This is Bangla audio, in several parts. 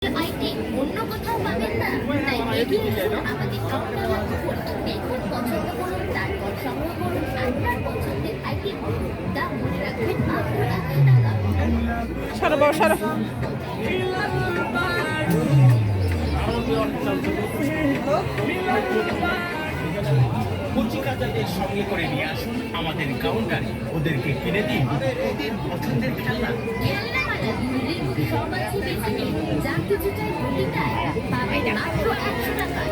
আইটেম অন্য কোথাও পাবেন না, তাই এগিয়ে এসুন আমাদের কাউন্টার লক্ষ্য করুন, দেখুন, পছন্দ করুন, তারপর সংগ্রহ করুন আপনার পছন্দের আইটেম। দাম মনে রাখবেন মাত্র 100 টাকা। সারা বড় সারা কচিকাচাদের সঙ্গে করে নিয়ে আসুন আমাদের কাউন্টারে, ওদেরকে কিনে দিন ওদের পছন্দের খেলনা। খেলনা মালা রিমোট সব আছে বেছে নিন, যা কিছু চাই প্রতিটাই পাবেন মাত্র 100 টাকায়।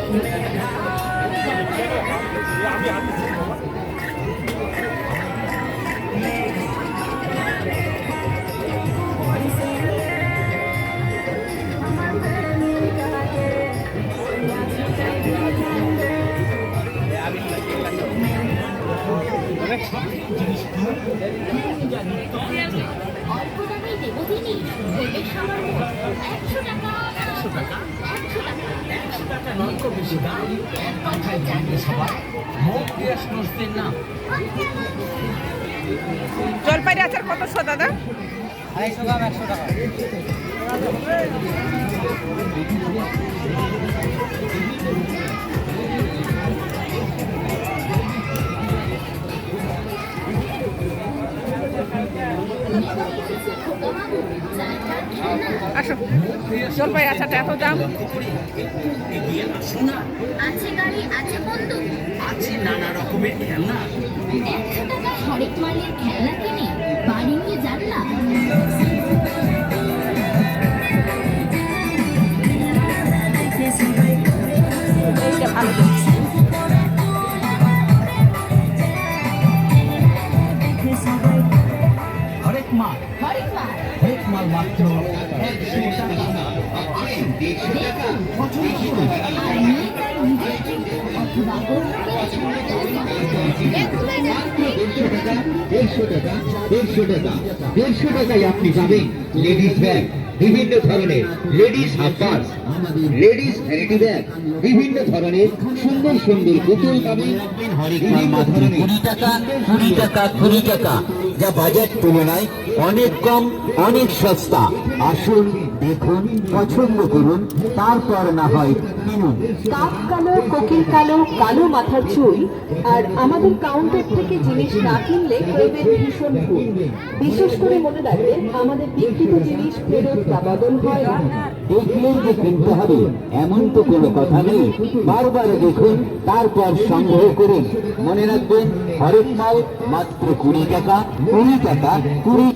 অল্প দামেই দেবো জিনিস, ভেবে সামান্য 100 টাকা। 100 টাকা 100 টাকা 100 টাকা নয় তো বেশি দাম। এক কথায় জানিয়ে সবাই মুখ দিয়ে নড়ছেন না। জলপাইরি আচার কতশো দাদা? 250 গ্রাম 100 টাকা। আসো, জলপাইরি আচারটা এত দাম। এগিয়ে আসুন না, আছে গাড়ি, আছে বন্ধু, আছে নানা রকমের খেলনা। 100 টাকায় হরেক মালের খেলনা কিনে বাড়ি নিয়ে যান না। এইটা ভালো দিচ্ছে। হরেক মাল হরেক মাল হরেক মাল মাত্র 100 টাকা। আসুন, দেখুন, পছন্দ করুন। আর নিয়ে যান নিজের ট্রিপ অথবা অন্যকে দেড়শো টাকায় আপনি পাবেন লেডিস ব্যাগ, বিভিন্ন ধরনের ladies half purse, ladies vanity bag, বিভিন্ন ধরনের সুন্দর সুন্দর বোতল পাবেন। বিভিন্ন ধরনের 20 টাকা, যা বাজার তুলনায় অনেক কম, অনেক সস্তা। আসুন, দেখুন, পছন্দ করুন, তারপর না হয় কিনুন। কাক কালো, কোকিল কালো, কালো মাথার চুল, আর আমাদের কাউন্টার থেকে জিনিস না কিনলে করবেন ভীষণ ভুল। বিশেষ করে মনে রাখবেন, আমাদের বিক্রিত জিনিস ফেরত বা বদল হয় না। দেখলেন যে কিনতে হবে এমন তো কোনো কথা নেই। বারবার দেখুন, তারপর সংগ্রহ করুন। মনে রাখবেন, হরেক মাল মাত্র 20 টাকা, 20 টাকা 20।